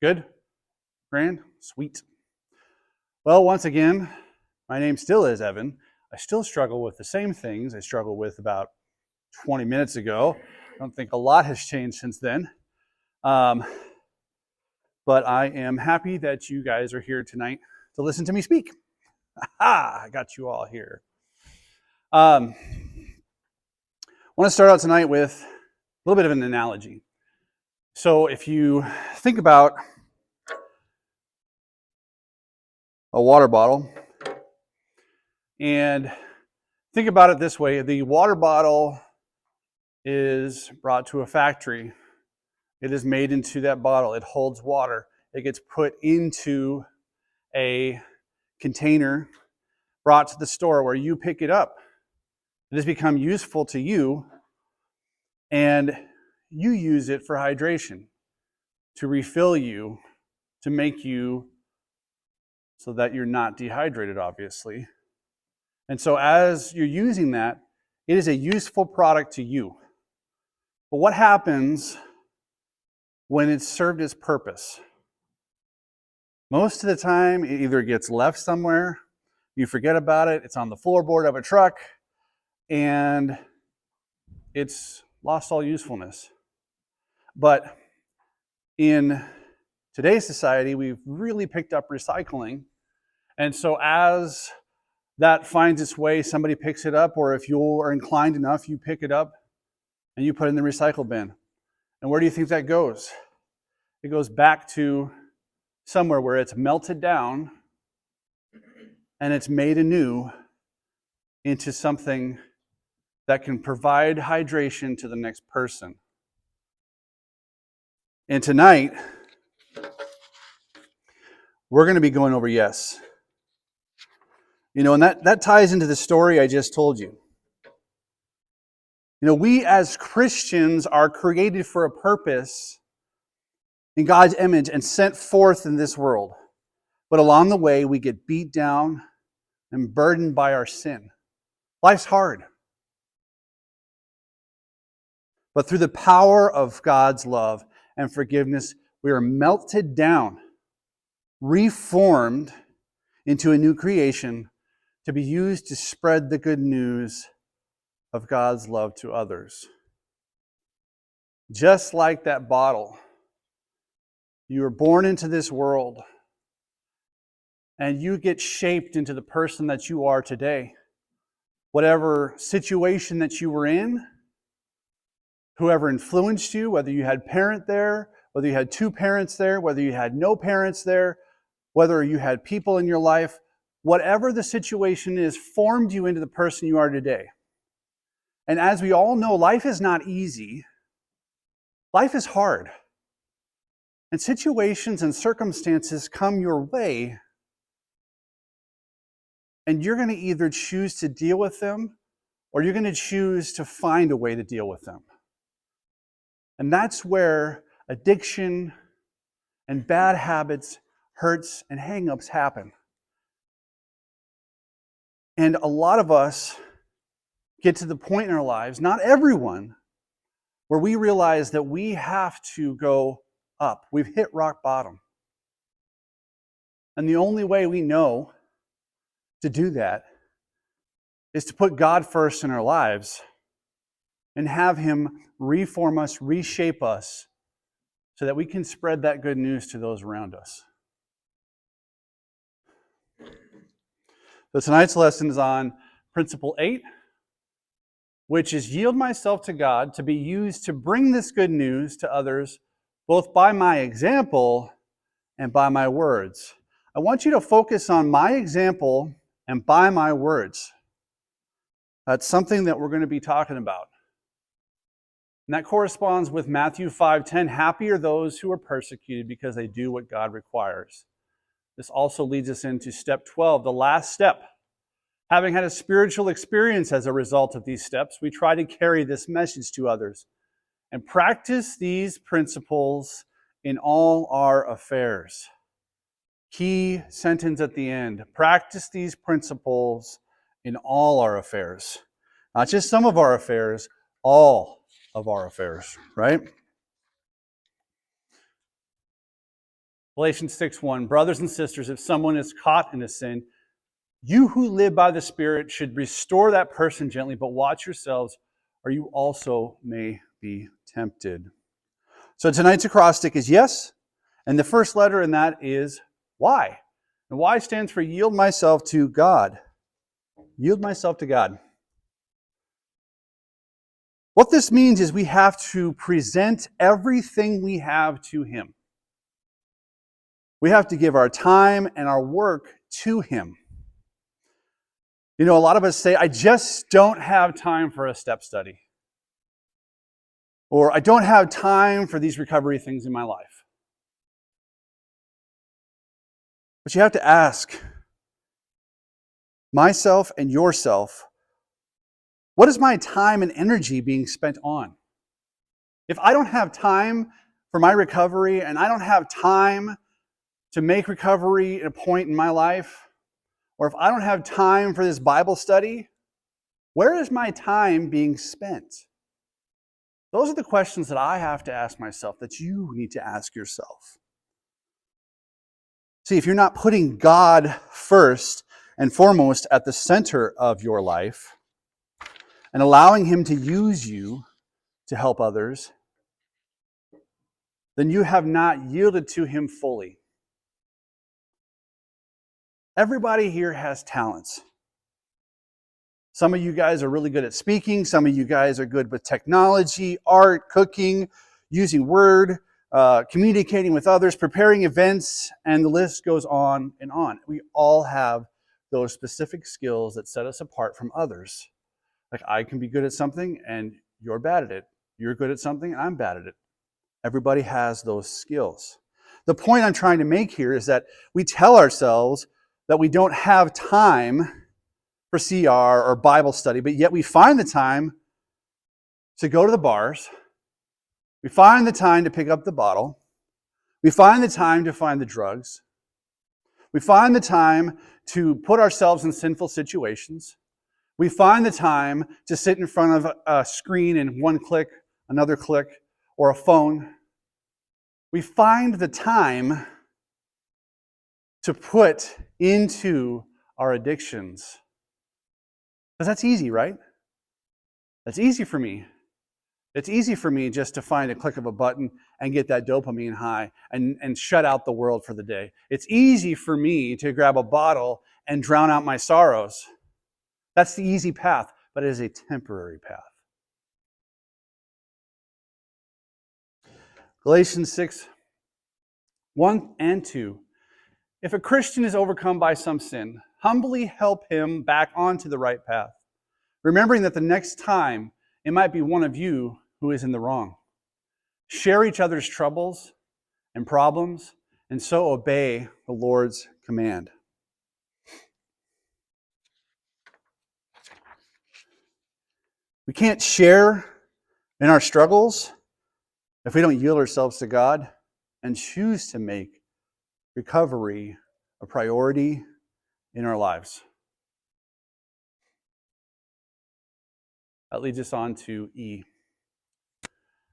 Good? Grand? Sweet. Well, once again, my name still is Evan. I still struggle with the same things I struggled with about 20 minutes ago. I don't think a lot has changed since then. But I am happy that you guys are here tonight to listen to me speak. I got you all here. I want to start out tonight with a little bit of an analogy. So if you think about a water bottle, and think about it this way, the water bottle is brought to a factory. It is made into that bottle. It holds water. It gets put into a container, brought to the store where you pick it up. It has become useful to you, and you use it for hydration, to refill you, to make you so that you're not dehydrated, obviously. And so as you're using that, it is a useful product to you. But what happens when it's served its purpose? Most of the time, it either gets left somewhere, you forget about it, it's on the floorboard of a truck, and it's lost all usefulness. But in today's society, we've really picked up recycling. And so as that finds its way, somebody picks it up, or if you are inclined enough, you pick it up and you put it in the recycle bin. And where do you think that goes? It goes back to somewhere where it's melted down and it's made anew into something that can provide hydration to the next person. And tonight, we're going to be going over yes. You know, and that ties into the story I just told you. You know, we as Christians are created for a purpose in God's image and sent forth in this world. But along the way, we get beat down and burdened by our sin. Life's hard. But through the power of God's love and forgiveness, we are melted down, reformed into a new creation to be used to spread the good news of God's love to others. Just like that bottle, you were born into this world and you get shaped into the person that you are today. Whatever situation that you were in, whoever influenced you, whether you had a parent there, whether you had two parents there, whether you had no parents there, whether you had people in your life, whatever the situation is, formed you into the person you are today. And as we all know, life is not easy. Life is hard. And situations and circumstances come your way, and you're going to either choose to deal with them or you're going to choose to find a way to deal with them. And that's where addiction and bad habits, hurts, and hang-ups happen. And a lot of us get to the point in our lives, not everyone, where we realize that we have to go up. We've hit rock bottom. And the only way we know to do that is to put God first in our lives and have Him reform us, reshape us, so that we can spread that good news to those around us. So tonight's lesson is on Principle 8, which is yield myself to God to be used to bring this good news to others, both by my example and by my words. I want you to focus on my example and by my words. That's something that we're going to be talking about. And that corresponds with Matthew 5:10. Happy are those who are persecuted because they do what God requires. This also leads us into step 12, the last step. Having had a spiritual experience as a result of these steps, we try to carry this message to others and practice these principles in all our affairs. Key sentence at the end, practice these principles in all our affairs. Not just some of our affairs, all of our affairs, right? Galatians 6:1, brothers and sisters, if someone is caught in a sin, you who live by the Spirit should restore that person gently, but watch yourselves, or you also may be tempted. So tonight's acrostic is yes, and the first letter in that is Y. And Y stands for yield myself to God. Yield myself to God. What this means is we have to present everything we have to Him. We have to give our time and our work to Him. You know, a lot of us say, I just don't have time for a step study. Or I don't have time for these recovery things in my life. But you have to ask myself and yourself, what is my time and energy being spent on? If I don't have time for my recovery and I don't have time to make recovery a point in my life, or if I don't have time for this Bible study, where is my time being spent? Those are the questions that I have to ask myself, that you need to ask yourself. See, if you're not putting God first and foremost at the center of your life and allowing Him to use you to help others, then you have not yielded to Him fully. Everybody here has talents. Some of you guys are really good at speaking. Some of you guys are good with technology, art, cooking, using Word, communicating with others, preparing events, and the list goes on and on. We all have those specific skills that set us apart from others. Like I can be good at something and you're bad at it. You're good at something and I'm bad at it. Everybody has those skills. The point I'm trying to make here is that we tell ourselves that we don't have time for CR or Bible study, but yet we find the time to go to the bars. We find the time to pick up the bottle. We find the time to find the drugs. We find the time to put ourselves in sinful situations. We find the time to sit in front of a screen and one click, another click, or a phone. We find the time to put into our addictions. Because that's easy, right? That's easy for me. It's easy for me just to find a click of a button and get that dopamine high and shut out the world for the day. It's easy for me to grab a bottle and drown out my sorrows. That's the easy path, but it is a temporary path. Galatians 6:1 and 2. If a Christian is overcome by some sin, humbly help him back onto the right path, remembering that the next time it might be one of you who is in the wrong. Share each other's troubles and problems, and so obey the Lord's command. We can't share in our struggles if we don't yield ourselves to God and choose to make recovery a priority in our lives. That leads us on to E.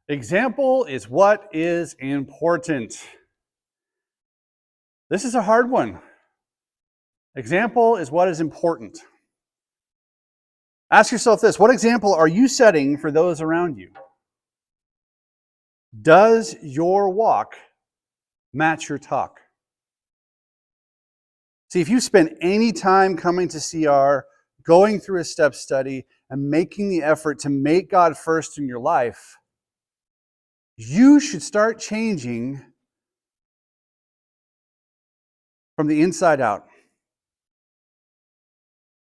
Example is what is important. This is a hard one. Example is what is important. Ask yourself this: what example are you setting for those around you? Does your walk match your talk? See, if you spend any time coming to CR, going through a step study, and making the effort to make God first in your life, you should start changing from the inside out.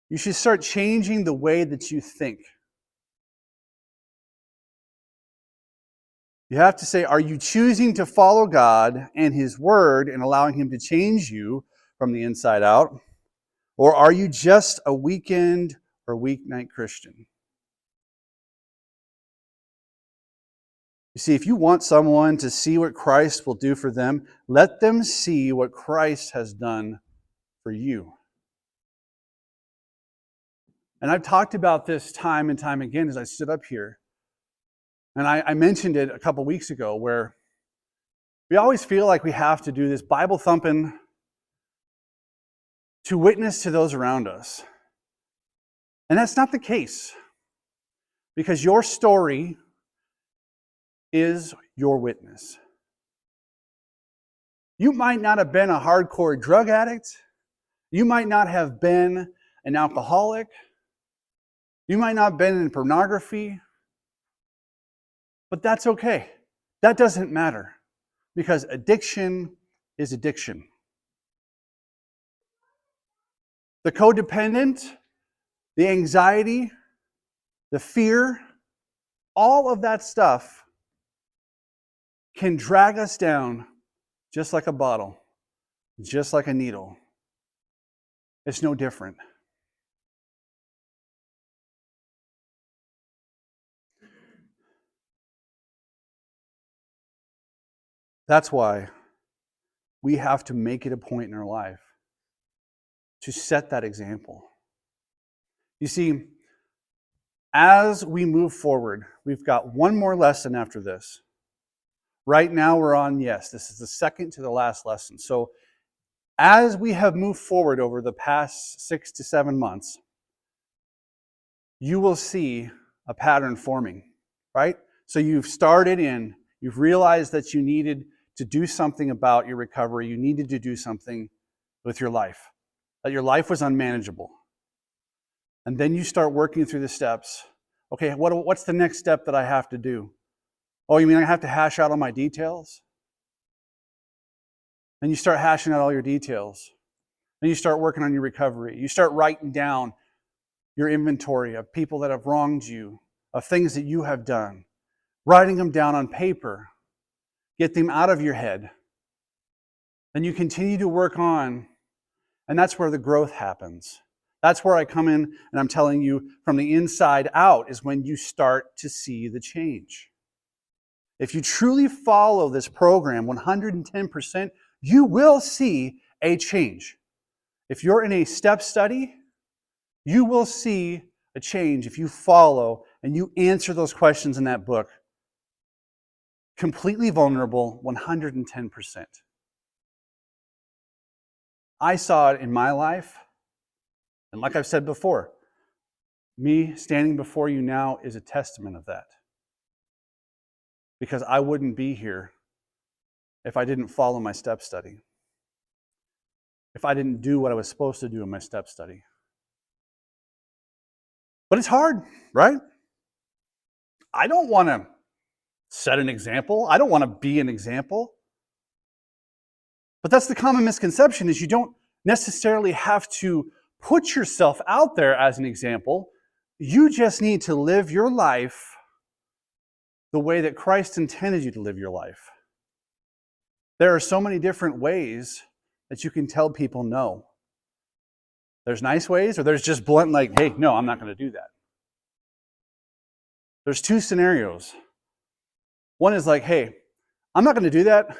You should start changing the way that you think. You have to say, are you choosing to follow God and His Word and allowing Him to change you from the inside out? Or are you just a weekend or weeknight Christian? You see, if you want someone to see what Christ will do for them, let them see what Christ has done for you. And I've talked about this time and time again as I stood up here. And I mentioned it a couple weeks ago where We always feel like we have to do this Bible thumping to witness to those around us. And that's not the case. Because your story is your witness. You might not have been a hardcore drug addict. You might not have been an alcoholic. You might not have been in pornography. But that's okay. That doesn't matter. Because addiction is addiction. The codependent, the anxiety, the fear, all of that stuff can drag us down just like a bottle, just like a needle. It's no different. That's why we have to make it a point in our life to set that example. You see, as we move forward, we've got one more lesson after this. Right now we're on, this is the second to the last lesson. So as we have moved forward over the past 6 to 7 months, you will see a pattern forming, right? So you've realized that you needed to do something about your recovery. You needed to do something with your life, that your life was unmanageable. And then you start working through the steps. Okay, what's the next step that I have to do? Oh, you mean I have to hash out all my details? And you start hashing out all your details. And you start working on your recovery. You start writing down your inventory of people that have wronged you, of things that you have done. Writing them down on paper. Get them out of your head. Then you continue to work on, and that's where the growth happens. That's where I come in and I'm telling you from the inside out is when you start to see the change. If you truly follow this program 110%, you will see a change. If you're in a step study, you will see a change if you follow and you answer those questions in that book. Completely vulnerable, 110%. I saw it in my life. And like I've said before, me standing before you now is a testament of that. Because I wouldn't be here if I didn't follow my step study. If I didn't do what I was supposed to do in my step study. But it's hard, right? I don't want to set an example. I don't want to be an example. But that's the common misconception, is you don't necessarily have to put yourself out there as an example. You just need to live your life the way that Christ intended you to live your life. There are so many different ways that you can tell people no. There's nice ways, or there's just blunt, like, hey, no, I'm not going to do that. There's two scenarios. One is like, hey, I'm not going to do that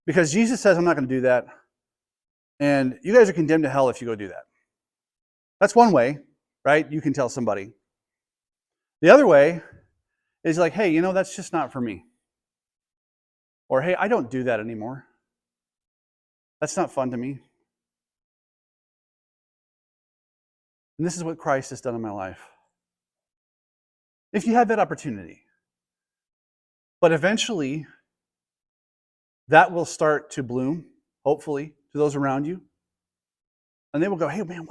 because Jesus says I'm not going to do that, and you guys are condemned to hell if you go do that. That's one way, right? You can tell somebody. The other way is like, hey, that's just not for me. Or, hey, I don't do that anymore. That's not fun to me. And this is what Christ has done in my life. If you have that opportunity. But eventually, that will start to bloom, hopefully, to those around you. And they will go, hey, man,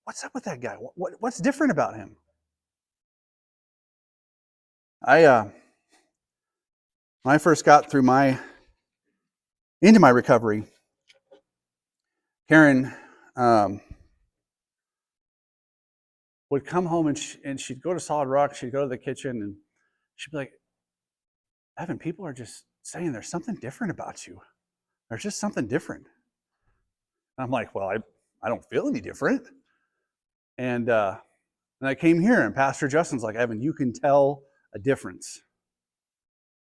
what's up with that guy? What's different about him? When I first got through into my recovery, Karen would come home and she'd go to Solid Rock, she'd go to the kitchen, and she'd be like, Evan, people are just saying there's something different about you. There's just something different. And I'm like, well, I don't feel any different. And I came here, and Pastor Justin's like, Evan, you can tell a difference.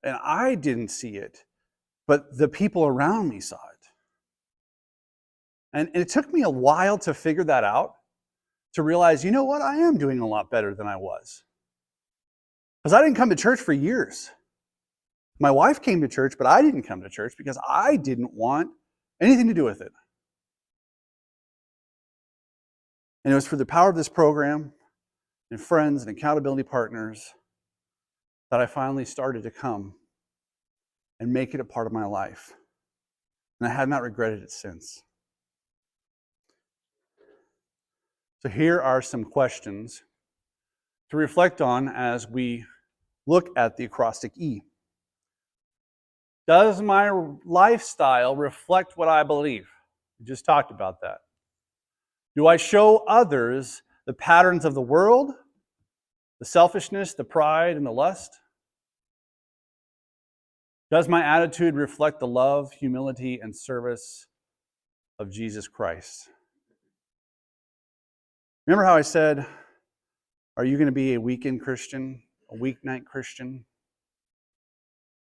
And I didn't see it, but the people around me saw it. And it took me a while to figure that out, to realize, you know what, I am doing a lot better than I was. Because I didn't come to church for years. My wife came to church, but I didn't come to church because I didn't want anything to do with it. And it was for the power of this program and friends and accountability partners that I finally started to come and make it a part of my life. And I have not regretted it since. So here are some questions to reflect on as we look at the acrostic E. Does my lifestyle reflect what I believe? We just talked about that. Do I show others the patterns of the world, the selfishness, the pride, and the lust? Does my attitude reflect the love, humility, and service of Jesus Christ? Remember how I said, are you going to be a weekend Christian, a weeknight Christian?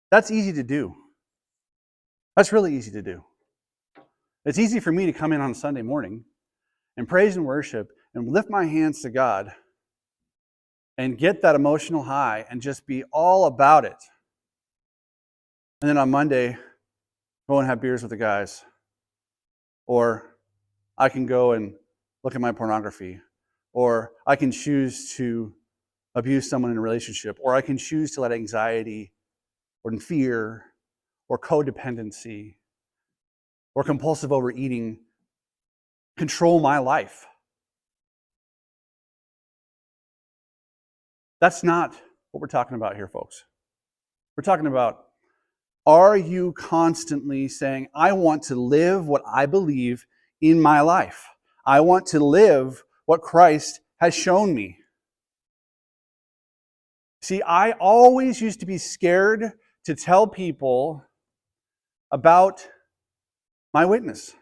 That's easy to do. That's really easy to do. It's easy for me to come in on Sunday morning and praise and worship and lift my hands to God and get that emotional high and just be all about it. And then on Monday, go and have beers with the guys. Or I can go and look at my pornography. Or I can choose to abuse someone in a relationship. Or I can choose to let anxiety or fear or codependency or compulsive overeating control my life. That's not what we're talking about here, folks. We're talking about, are you constantly saying, I want to live what I believe in my life? I want to live what Christ has shown me. See, I always used to be scared to tell people about my witness.